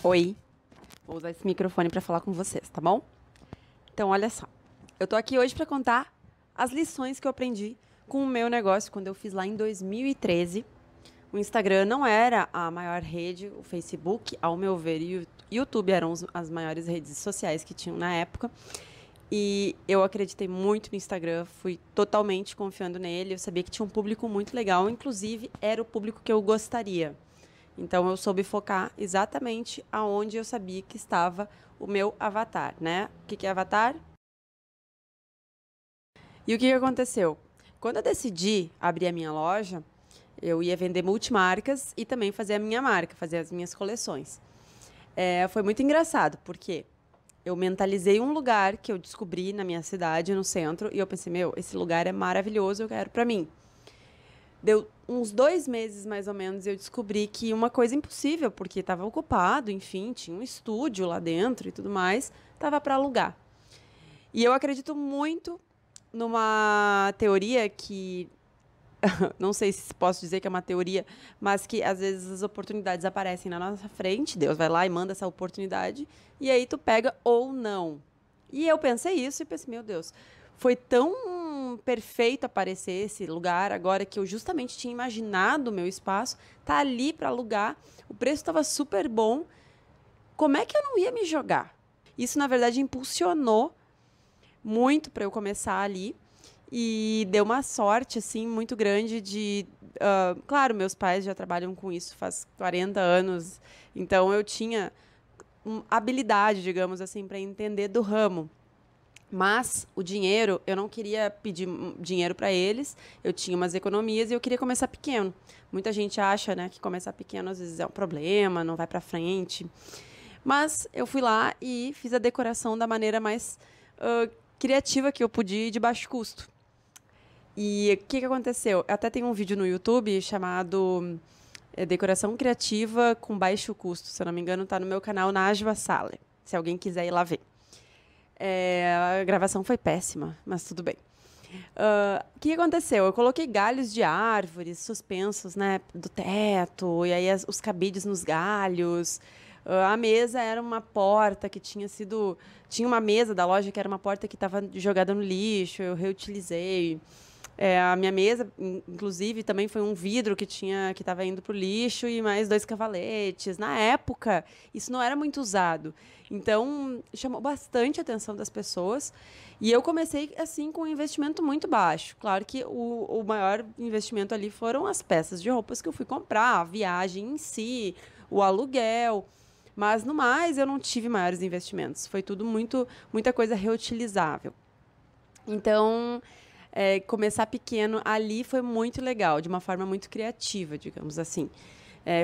Oi, vou usar esse microfone para falar com vocês, tá bom? Então, olha só. Eu tô aqui hoje para contar as lições que eu aprendi com o meu negócio quando eu fiz lá em 2013. O Instagram não era a maior rede, o Facebook, ao meu ver, e o YouTube eram as maiores redes sociais que tinham na época. E eu acreditei muito no Instagram, fui totalmente confiando nele. Eu sabia que tinha um público muito legal, inclusive era o público que eu gostaria. Então eu soube focar exatamente aonde eu sabia que estava o meu avatar, né? O que é avatar? E o que aconteceu? Quando eu decidi abrir a minha loja, eu ia vender multimarcas e também fazer a minha marca, fazer as minhas coleções. Foi muito engraçado, porque eu mentalizei um lugar que eu descobri na minha cidade, no centro, e eu pensei, meu, esse lugar é maravilhoso, eu quero pra mim. Deu uns 2 meses, mais ou menos, eu descobri que uma coisa impossível, porque estava ocupado, enfim, tinha um estúdio lá dentro e tudo mais, estava para alugar. E eu acredito muito numa teoria que, não sei se posso dizer que é uma teoria, mas que às vezes as oportunidades aparecem na nossa frente, Deus vai lá e manda essa oportunidade, e aí tu pega ou não. E eu pensei isso e pensei, meu Deus, foi tão perfeito aparecer esse lugar agora que eu justamente tinha imaginado o meu espaço, tá ali para alugar, o preço estava super bom. Como é que eu não ia me jogar? Isso, na verdade, impulsionou muito para eu começar ali e deu uma sorte assim muito grande de, claro, meus pais já trabalham com isso faz 40 anos, então eu tinha habilidade, digamos assim, para entender do ramo. Mas o dinheiro, eu não queria pedir dinheiro para eles, eu tinha umas economias e eu queria começar pequeno. Muita gente acha, né, que começar pequeno às vezes é um problema, não vai para frente. Mas eu fui lá e fiz a decoração da maneira mais criativa que eu podia, de baixo custo. E o que aconteceu? Eu até tenho um vídeo no YouTube chamado Decoração Criativa com Baixo Custo. Se eu não me engano, está no meu canal Najwa Saleh. Se alguém quiser ir lá ver. A gravação foi péssima, mas tudo bem. O que aconteceu? Eu coloquei galhos de árvores suspensos, né, do teto, e aí os cabides nos galhos. A mesa era uma porta que tinha sido. Tinha uma mesa da loja que era uma porta que estava jogada no lixo, eu reutilizei. A minha mesa, inclusive, também foi um vidro que estava indo para o lixo e mais 2 cavaletes. Na época, isso não era muito usado. Então, chamou bastante a atenção das pessoas. E eu comecei, assim, com um investimento muito baixo. Claro que o maior investimento ali foram as peças de roupas que eu fui comprar, a viagem em si, o aluguel. Mas, no mais, eu não tive maiores investimentos. Foi tudo muita coisa reutilizável. Então, começar pequeno ali foi muito legal, de uma forma muito criativa, digamos assim.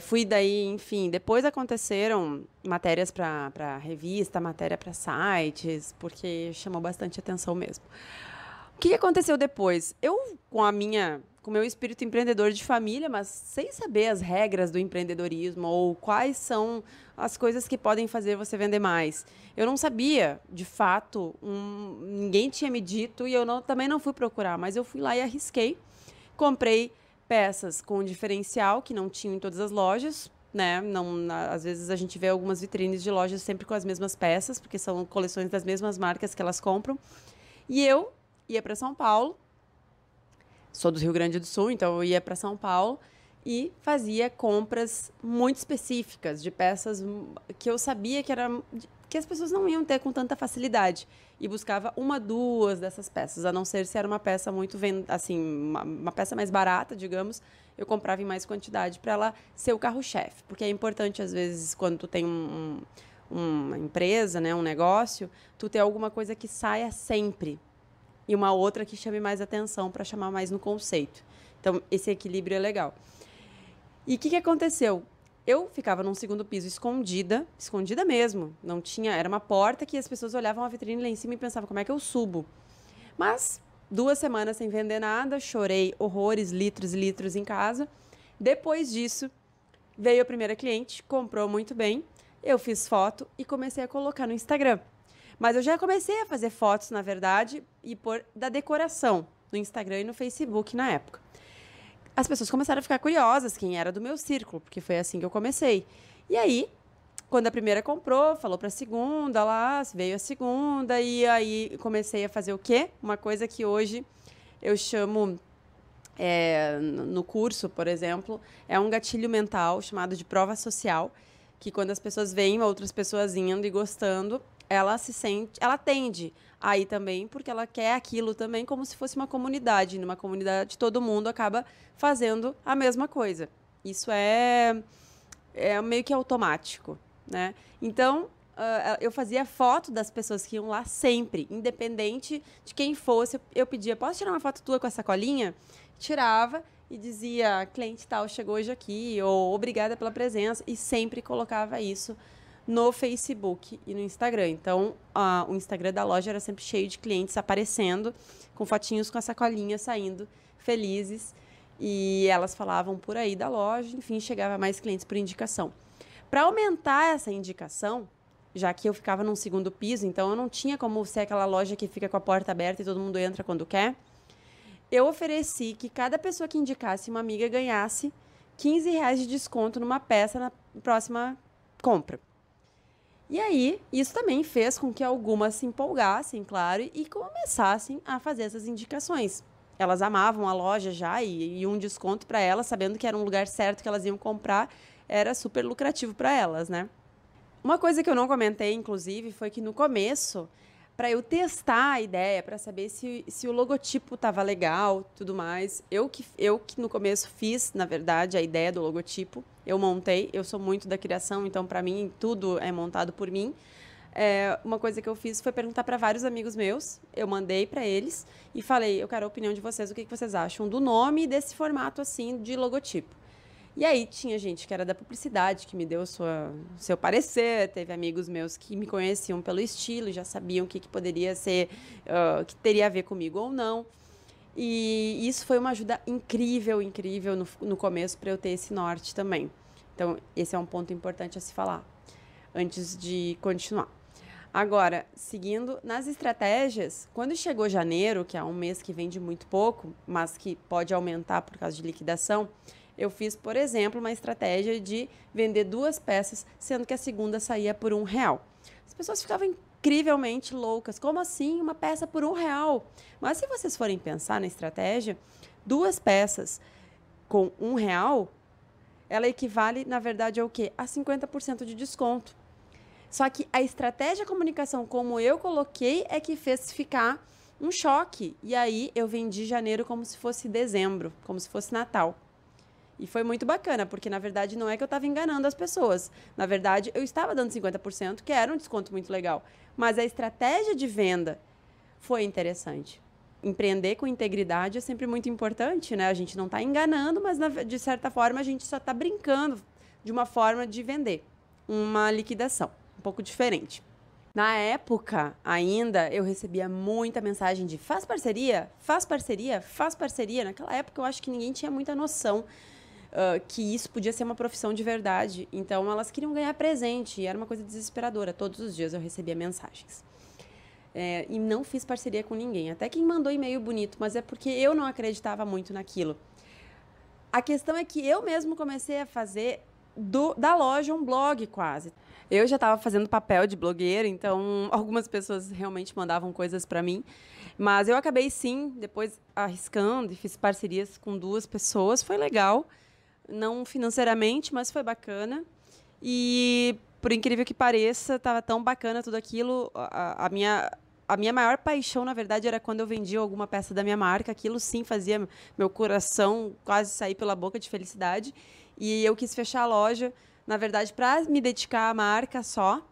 Fui daí, enfim, depois aconteceram matérias para revista, matéria para sites, porque chamou bastante atenção mesmo. O que aconteceu depois? Eu, com o meu espírito empreendedor de família, mas sem saber as regras do empreendedorismo ou quais são as coisas que podem fazer você vender mais. Eu não sabia, de fato, ninguém tinha me dito e também não fui procurar, mas eu fui lá e arrisquei. Comprei peças com diferencial que não tinham em todas as lojas, né? Não, às vezes a gente vê algumas vitrines de lojas sempre com as mesmas peças, porque são coleções das mesmas marcas que elas compram. E eu ia para São Paulo, sou do Rio Grande do Sul, então eu ia para São Paulo e fazia compras muito específicas de peças que eu sabia que as pessoas não iam ter com tanta facilidade e buscava uma, duas dessas peças, a não ser se era uma peça muito assim, uma peça mais barata, digamos, eu comprava em mais quantidade para ela ser o carro-chefe, porque é importante às vezes quando tu tem uma empresa, né, um negócio, tu ter alguma coisa que saia sempre e uma outra que chame mais atenção para chamar mais no conceito. Então, esse equilíbrio é legal. E o que aconteceu? Eu ficava num segundo piso escondida, escondida mesmo. Não tinha, era uma porta que as pessoas olhavam a vitrine lá em cima e pensavam, como é que eu subo? Mas 2 semanas sem vender nada, chorei horrores, litros e litros em casa. Depois disso, veio a primeira cliente, comprou muito bem. Eu fiz foto e comecei a colocar no Instagram. Mas eu já comecei a fazer fotos, na verdade, e pôr da decoração no Instagram e no Facebook na época. As pessoas começaram a ficar curiosas quem era do meu círculo, porque foi assim que eu comecei. E aí, Quando a primeira comprou, falou para a segunda lá, veio a segunda, e aí comecei a fazer o quê? Uma coisa que hoje eu chamo, no curso, por exemplo, é um gatilho mental chamado de prova social, que quando as pessoas veem outras pessoas indo e gostando, ela se sente, ela tende a ir também, porque ela quer aquilo também, como se fosse uma comunidade. Numa comunidade, todo mundo acaba fazendo a mesma coisa. Isso é meio que automático, né? Então, eu fazia foto das pessoas que iam lá sempre, independente de quem fosse. Eu pedia, posso tirar uma foto tua com a sacolinha? Tirava e dizia, cliente tal chegou hoje aqui, ou obrigada pela presença, e sempre colocava isso no Facebook e no Instagram. Então, o Instagram da loja era sempre cheio de clientes aparecendo, com fotinhos com a sacolinha saindo, felizes. E elas falavam por aí da loja, enfim, chegava mais clientes por indicação. Para aumentar essa indicação, já que eu ficava num segundo piso, então eu não tinha como ser aquela loja que fica com a porta aberta e todo mundo entra quando quer, eu ofereci que cada pessoa que indicasse uma amiga ganhasse R$ 15 de desconto numa peça na próxima compra. E aí, isso também fez com que algumas se empolgassem, claro, e começassem a fazer essas indicações. Elas amavam a loja já e um desconto para elas, sabendo que era um lugar certo que elas iam comprar, era super lucrativo para elas, né? Uma coisa que eu não comentei, inclusive, foi que no começo, para eu testar a ideia, para saber se o logotipo estava legal, tudo mais, eu que no começo fiz, na verdade, a ideia do logotipo, eu montei, eu sou muito da criação, então para mim tudo é montado por mim. Uma coisa que eu fiz foi perguntar para vários amigos meus, eu mandei para eles e falei, eu quero a opinião de vocês, o que vocês acham do nome e desse formato assim de logotipo. E aí tinha gente que era da publicidade, que me deu seu parecer, teve amigos meus que me conheciam pelo estilo, já sabiam o que poderia ser, que teria a ver comigo ou não. E isso foi uma ajuda incrível, incrível no começo para eu ter esse norte também. Então, esse é um ponto importante a se falar, antes de continuar. Agora, seguindo nas estratégias, quando chegou janeiro, que é um mês que vende muito pouco, mas que pode aumentar por causa de liquidação, eu fiz, por exemplo, uma estratégia de vender 2 peças, sendo que a segunda saía por R$ 1. As pessoas ficavam incrivelmente loucas. Como assim? Uma peça por R$ 1? Mas se vocês forem pensar na estratégia, 2 peças com R$ 1, ela equivale, na verdade, ao quê? A 50% de desconto. Só que a estratégia de comunicação, como eu coloquei, é que fez ficar um choque. E aí eu vendi janeiro como se fosse dezembro, como se fosse Natal. E foi muito bacana, porque na verdade não é que eu estava enganando as pessoas. Na verdade, eu estava dando 50%, que era um desconto muito legal. Mas a estratégia de venda foi interessante. Empreender com integridade é sempre muito importante, né? A gente não está enganando, mas de certa forma a gente só está brincando de uma forma de vender. Uma liquidação, um pouco diferente. Na época, ainda, eu recebia muita mensagem de faz parceria, faz parceria, faz parceria. Naquela época, eu acho que ninguém tinha muita noção que isso podia ser uma profissão de verdade. Então, elas queriam ganhar presente e era uma coisa desesperadora. Todos os dias eu recebia mensagens. E não fiz parceria com ninguém. Até quem mandou e-mail bonito, mas é porque eu não acreditava muito naquilo. A questão é que eu mesmo comecei a fazer da loja um blog quase. Eu já estava fazendo papel de blogueira, então algumas pessoas realmente mandavam coisas para mim. Mas eu acabei, sim, depois arriscando e fiz parcerias com 2 pessoas. Foi legal. Não financeiramente, mas foi bacana. E, por incrível que pareça, estava tão bacana tudo aquilo. A minha maior paixão, na verdade, era quando eu vendia alguma peça da minha marca. Aquilo, sim, fazia meu coração quase sair pela boca de felicidade. E eu quis fechar a loja, na verdade, para me dedicar à marca só.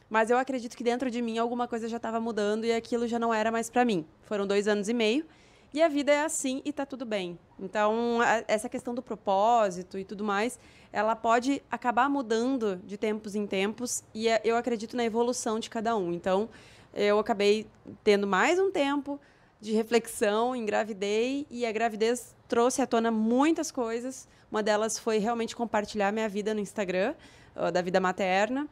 Mas eu acredito que dentro de mim alguma coisa já estava mudando e aquilo já não era mais para mim. Foram 2 anos e meio. E a vida é assim e está tudo bem. Então, essa questão do propósito e tudo mais, ela pode acabar mudando de tempos em tempos e eu acredito na evolução de cada um. Então, eu acabei tendo mais um tempo de reflexão, engravidei e a gravidez trouxe à tona muitas coisas. Uma delas foi realmente compartilhar minha vida no Instagram, da vida materna.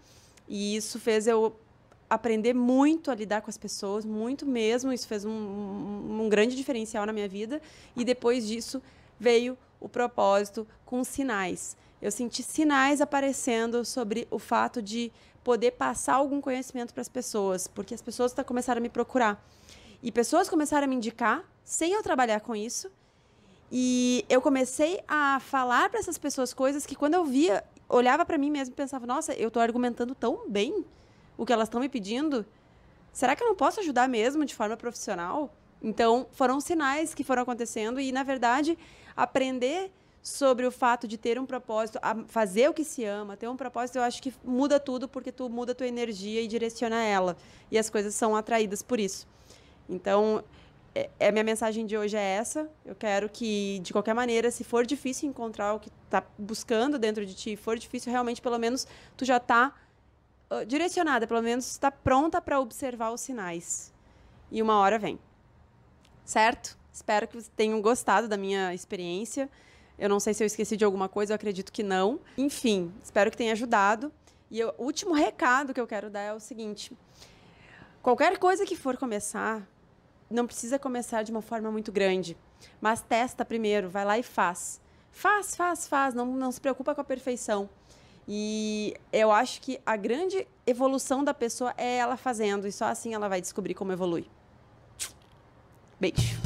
E isso fez eu aprender muito a lidar com as pessoas, muito mesmo. Isso fez um grande diferencial na minha vida. E depois disso veio o propósito com sinais. eu senti sinais aparecendo sobre o fato de poder passar algum conhecimento para as pessoas, porque as pessoas começaram a me procurar. E pessoas começaram a me indicar, sem eu trabalhar com isso. E eu comecei a falar para essas pessoas coisas que, quando eu via, olhava para mim mesmo e pensava, nossa, eu estou argumentando tão bem o que elas estão me pedindo. Será que eu não posso ajudar mesmo de forma profissional? Então, foram sinais que foram acontecendo e, na verdade, aprender sobre o fato de ter um propósito, fazer o que se ama, ter um propósito, eu acho que muda tudo, porque tu muda a tua energia e direciona ela. E as coisas são atraídas por isso. Então, a minha mensagem de hoje é essa. Eu quero que, de qualquer maneira, se for difícil encontrar o que está buscando dentro de ti, for difícil, realmente, pelo menos, tu já está direcionada, pelo menos está pronta para observar os sinais. E uma hora vem. Certo? Espero que vocês tenham gostado da minha experiência. Eu não sei se eu esqueci de alguma coisa, eu acredito que não. Enfim, espero que tenha ajudado. E o último recado que eu quero dar é o seguinte: qualquer coisa que for começar, não precisa começar de uma forma muito grande, mas testa primeiro, vai lá e faz. Faz, não se preocupa com a perfeição. E eu acho que a grande evolução da pessoa é ela fazendo, e só assim ela vai descobrir como evolui. Beijo.